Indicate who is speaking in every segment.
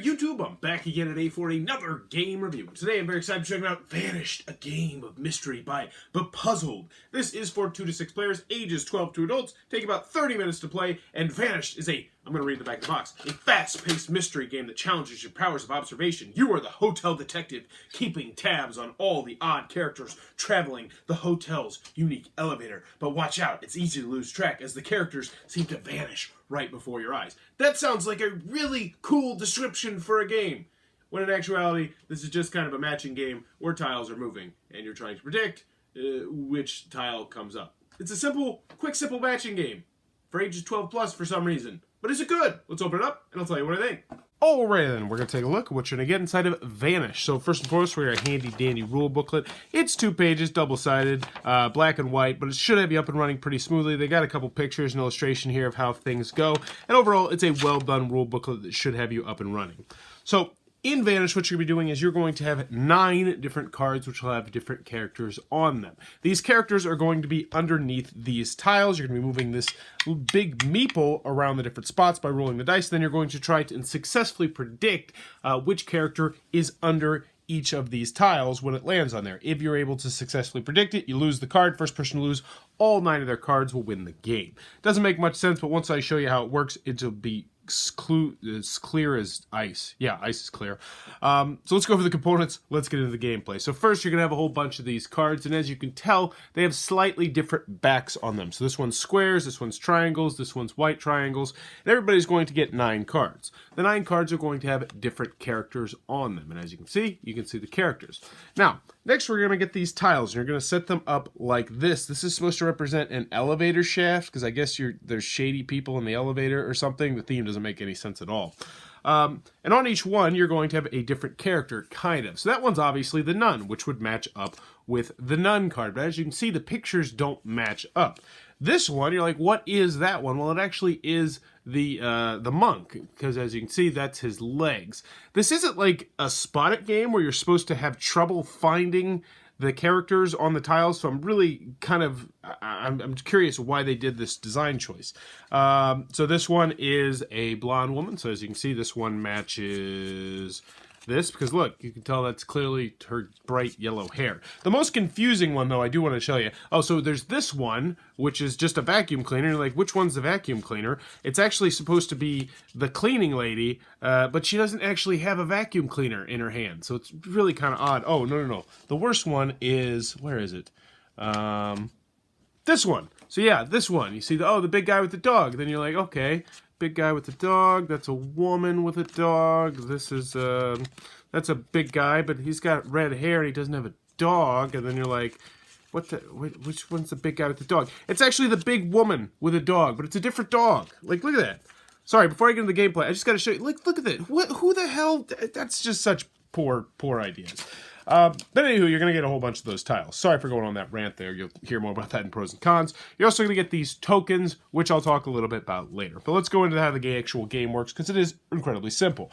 Speaker 1: YouTube, I'm back again today for another game review. Today I'm very excited to check out Vanished, a game of mystery by Bepuzzled. This is for 2 to 6 players, ages 12 to adults, take about 30 minutes to play, and Vanished is I'm going to read the back of the box, a fast-paced mystery game that challenges your powers of observation. You are the hotel detective, keeping tabs on all the odd characters traveling the hotel's unique elevator. But watch out, it's easy to lose track as the characters seem to vanish right before your eyes. That sounds like a really cool description for a game, when in actuality, this is just kind of a matching game where tiles are moving, and you're trying to predict which tile comes up. It's a simple, quick, simple matching game for ages 12 plus for some reason. But is it good? Let's open it up, and I'll tell you what I think. Alright then, we're going to take a look at what you're going to get inside of Vanish. So first and foremost, we got a handy-dandy rule booklet. It's 2 pages, double-sided, black and white, but it should have you up and running pretty smoothly. They got a couple pictures and illustration here of how things go. And overall, it's a well-done rule booklet that should have you up and running. So in Vanish, what you're going to be doing is you're going to have 9 different cards which will have different characters on them. These characters are going to be underneath these tiles. You're going to be moving this big meeple around the different spots by rolling the dice. Then you're going to try to successfully predict which character is under each of these tiles when it lands on there. If you're able to successfully predict it, you lose the card. First person to lose all 9 of their cards will win the game. Doesn't make much sense, but once I show you how it works, it'll be as clear as ice. Yeah, ice is clear. So let's go over the components. Let's get into the gameplay. So first, you're going to have a whole bunch of these cards, and as you can tell, they have slightly different backs on them. So this one's squares, this one's triangles, this one's white triangles, and everybody's going to get 9 cards. The 9 cards are going to have different characters on them, and as you can see the characters. Now, next we're going to get these tiles, and you're going to set them up like this. This is supposed to represent an elevator shaft, because I guess there's shady people in the elevator or something. The theme doesn't make any sense at all. And on each one, you're going to have a different character, kind of. So that one's obviously the nun, which would match up with the nun card. But as you can see, the pictures don't match up. This one, you're like, what is that one? Well, it actually is the monk, because as you can see, that's his legs. This isn't like a spot-it game where you're supposed to have trouble finding the characters on the tiles, so I'm really I'm curious why they did this design choice. So this one is a blonde woman, so as you can see, this one matches this, because look, you can tell that's clearly her bright yellow hair. The most confusing one, though, I do want to show you. Oh, so there's this one, which is just a vacuum cleaner. You're like, which one's the vacuum cleaner? It's actually supposed to be the cleaning lady, but she doesn't actually have a vacuum cleaner in her hand, so it's really kind of odd. Oh, no. The worst one is, where is it? This one. So yeah, this one. You see the big guy with the dog. Then you're like, okay, big guy with the dog. That's a woman with a dog. This is that's a big guy, but he's got red hair and he doesn't have a dog. And then you're like, which one's the big guy with the dog? It's actually the big woman with a dog, but it's a different dog. Like, look at that. Sorry, before I get into the gameplay, I just got to show you. Look at that. Who the hell? That's just such poor ideas. But anywho, you're going to get a whole bunch of those tiles. Sorry for going on that rant there. You'll hear more about that in pros and cons. You're also going to get these tokens, which I'll talk a little bit about later. But let's go into how the actual game works, because it is incredibly simple.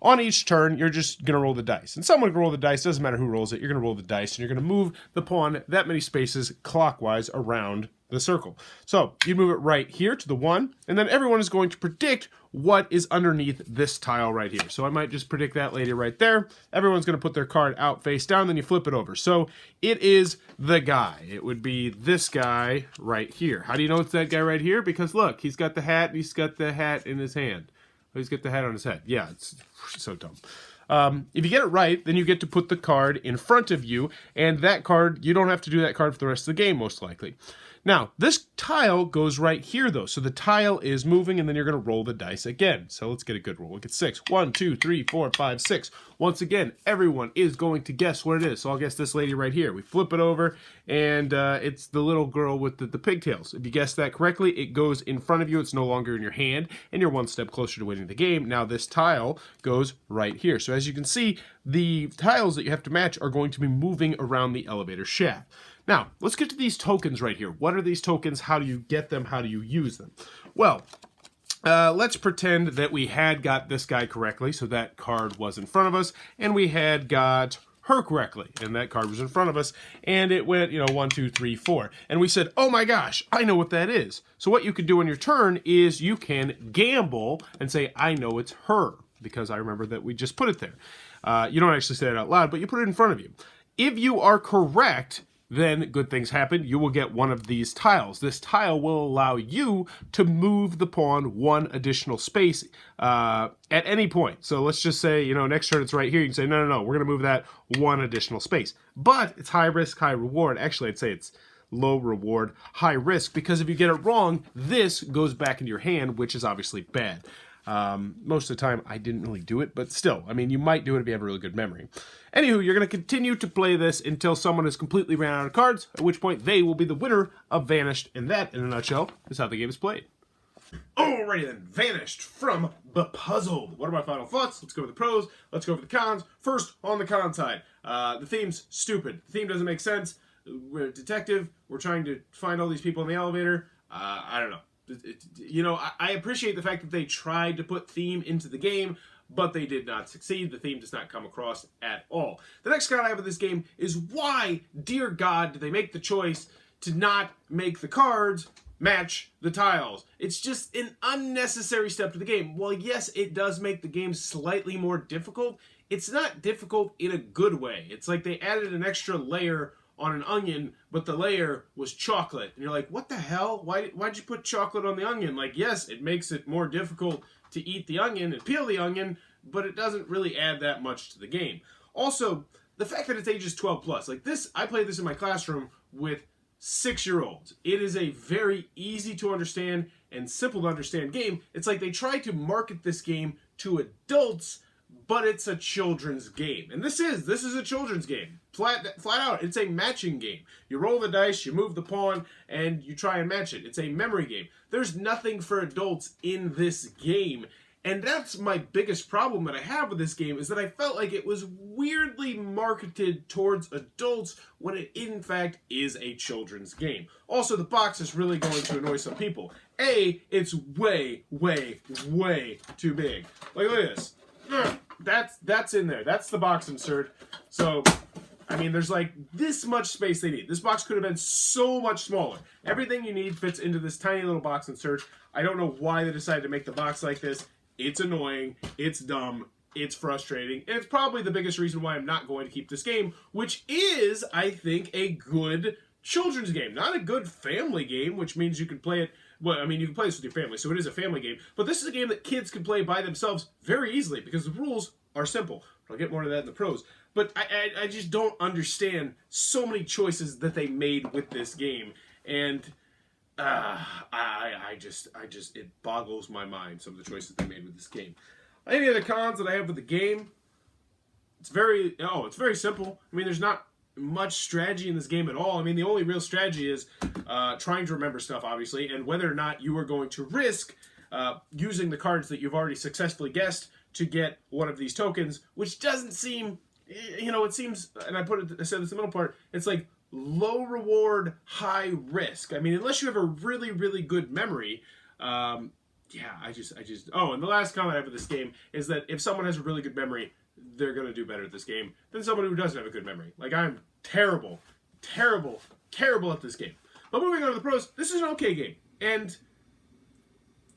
Speaker 1: On each turn, you're just going to roll the dice. And someone can roll the dice. Doesn't matter who rolls it. You're going to roll the dice, and you're going to move the pawn that many spaces clockwise around the circle. So you move it right here to the 1, and then everyone is going to predict what is underneath this tile right here. So I might just predict that lady right there. Everyone's going to put their card out face down, then you flip it over. So it is the guy. It would be this guy right here. How do you know it's that guy right here? Because look, he's got the hat, and he's got the hat in his hand. Oh, he's got the hat on his head. Yeah, it's so dumb. If you get it right, then you get to put the card in front of you, and that card, you don't have to do that card for the rest of the game, most likely. Now, this tile goes right here, though. So the tile is moving, and then you're going to roll the dice again. So let's get a good roll. Look at 6. 1, 2, 3, 4, 5, 6. Once again, everyone is going to guess what it is. So I'll guess this lady right here. We flip it over, and it's the little girl with the pigtails. If you guess that correctly, it goes in front of you. It's no longer in your hand, and you're one step closer to winning the game. Now this tile goes right here. So as you can see, the tiles that you have to match are going to be moving around the elevator shaft. Now, let's get to these tokens right here. What are these tokens? How do you get them? How do you use them? Well, let's pretend that we had got this guy correctly, so that card was in front of us, and we had got her correctly, and that card was in front of us, and it went, 1, 2, 3, 4. And we said, oh my gosh, I know what that is. So what you can do on your turn is you can gamble and say, I know it's her. because I remember that we just put it there. You don't actually say it out loud, but you put it in front of you. If you are correct, then good things happen. You will get one of these tiles. This tile will allow you to move the pawn one additional space at any point. So let's just say, you know, next turn it's right here. You can say, no, we're going to move that one additional space. But it's high risk, high reward. Actually, I'd say it's low reward, high risk, because if you get it wrong, this goes back into your hand, which is obviously bad. Most of the time, I didn't really do it, but still, I mean, you might do it if you have a really good memory. Anywho, you're going to continue to play this until someone has completely ran out of cards, at which point they will be the winner of Vanished, and that, in a nutshell, is how the game is played. Alrighty then, Vanished from Bepuzzled. What are my final thoughts? Let's go over the pros, let's go over the cons. First, on the con side, the theme's stupid. The theme doesn't make sense. We're a detective, we're trying to find all these people in the elevator. I don't know. You know, I appreciate the fact that they tried to put theme into the game, but they did not succeed. The theme does not come across at all. The next con I have of this game is why, dear God, did they make the choice to not make the cards match the tiles? It's just an unnecessary step to the game. Well, yes, it does make the game slightly more difficult. It's not difficult in a good way. It's like they added an extra layer on an onion, but the layer was chocolate. And you're like, what the hell? Why'd you put chocolate on the onion? Like, yes, it makes it more difficult to eat the onion and peel the onion, but it doesn't really add that much to the game. Also, the fact that it's ages 12 plus, like this, I played this in my classroom with 6-year-olds. It is a very easy to understand and simple to understand game. It's like they tried to market this game to adults, but it's a children's game. And this is a children's game. Flat out, it's a matching game. You roll the dice, you move the pawn, and you try and match it. It's a memory game. There's nothing for adults in this game. And that's my biggest problem that I have with this game, is that I felt like it was weirdly marketed towards adults when it in fact is a children's game. Also, the box is really going to annoy some people. A, it's way, way, way too big. Like, look at this. That's in there. That's the box insert. So, I mean, there's like this much space they need. This box could have been so much smaller. Everything you need fits into this tiny little box insert. I don't know why they decided to make the box like this. It's annoying. It's dumb. It's frustrating. And it's probably the biggest reason why I'm not going to keep this game, which is, I think, a good children's game. Not a good family game, which means you can play it. Well, I mean, you can play this with your family, so it is a family game. But this is a game that kids can play by themselves very easily because the rules are simple. I'll get more to that in the pros. But I just don't understand so many choices that they made with this game. And it boggles my mind, some of the choices they made with this game. Any other cons that I have with the game? It's very simple. I mean, there's not much strategy in this game at all. I mean, the only real strategy is trying to remember stuff, obviously, and whether or not you are going to risk using the cards that you've already successfully guessed to get one of these tokens, which doesn't seem, you know, it seems, and I said this in the middle part, it's like low reward, high risk. I mean, unless you have a really, really good memory, oh, and the last comment I have with this game is that if someone has a really good memory, they're going to do better at this game than someone who doesn't have a good memory. Like, I'm terrible at this game. But moving on to the pros, this is an okay game. And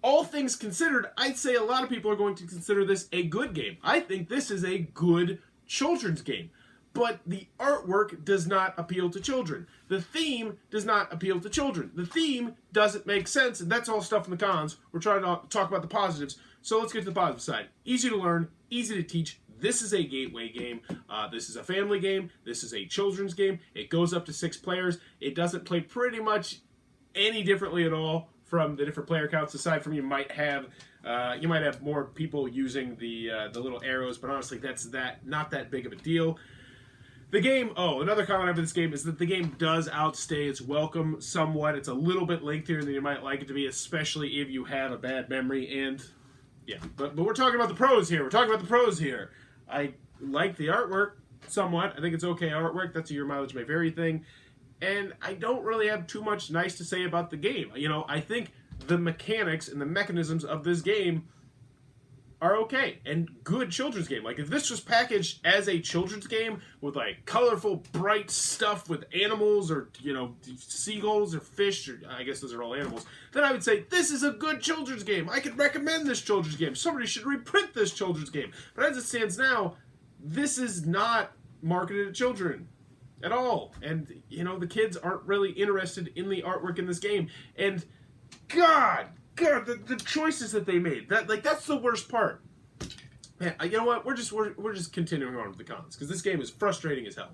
Speaker 1: all things considered, I'd say a lot of people are going to consider this a good game. I think this is a good children's game. But the artwork does not appeal to children. The theme does not appeal to children. The theme doesn't make sense, and that's all stuff in the cons. We're trying to talk about the positives, so let's get to the positive side. Easy to learn, easy to teach. This is a gateway game. This is a family game. This is a children's game. It goes up to 6 players. It doesn't play pretty much any differently at all from the different player counts, aside from you might have more people using the little arrows, but honestly, that's not that big of a deal. The game, another comment about this game is that the game does outstay its welcome somewhat. It's a little bit lengthier than you might like it to be, especially if you have a bad memory. And yeah, but we're talking about the pros here. I like the artwork somewhat. I think it's okay artwork. That's a your mileage may vary thing. And I don't really have too much nice to say about the game. You know, I think the mechanics and the mechanisms of this game are okay and good children's game. Like if this was packaged as a children's game with like colorful, bright stuff with animals or seagulls or fish, or I guess those are all animals, then I would say this is a good children's game. I could recommend this children's game. Somebody should reprint this children's game. But as it stands now, this is not marketed at children at all. And the kids aren't really interested in the artwork in this game. And God, the choices that they made, that's the worst part. Man, you know what? We're just continuing on with the cons because this game is frustrating as hell.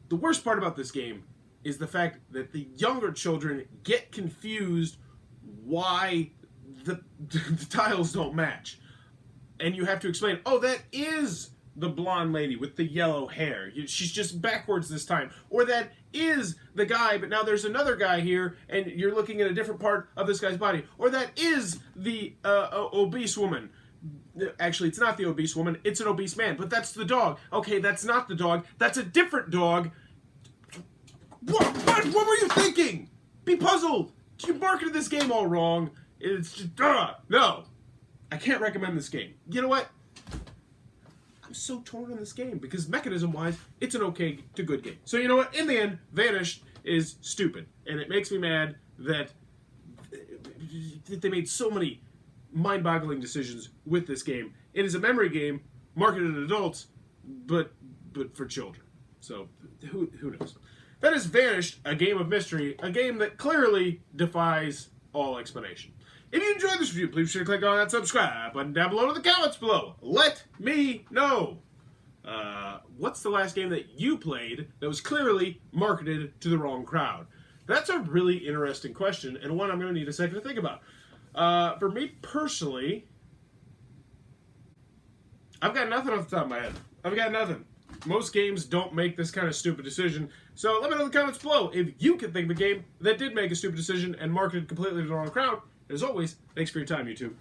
Speaker 1: The worst part about this game is the fact that the younger children get confused why the tiles don't match, and you have to explain. Oh, that is the blonde lady with the yellow hair. She's just backwards this time. Or that is the guy, but now there's another guy here, and you're looking at a different part of this guy's body. Or that is the obese woman. Actually, it's not the obese woman. It's an obese man, but that's the dog. Okay, that's not the dog. That's a different dog. What were you thinking? Be puzzled. You marketed this game all wrong. It's just, no. I can't recommend this game. You know what? I'm so torn on this game because mechanism-wise, it's an okay to good game. So you know what? In the end, Vanished is stupid, and it makes me mad that they made so many mind-boggling decisions with this game. It is a memory game marketed at adults, but for children. So who knows? That is Vanished, a game of mystery, a game that clearly defies all explanation. If you enjoyed this review, please be sure to click on that subscribe button down below in the comments below. Let me know. What's the last game that you played that was clearly marketed to the wrong crowd? That's a really interesting question, and one I'm going to need a second to think about. For me personally, I've got nothing off the top of my head. I've got nothing. Most games don't make this kind of stupid decision, so let me know in the comments below if you can think of a game that did make a stupid decision and marketed completely to the wrong crowd. As always, thanks for your time, YouTube.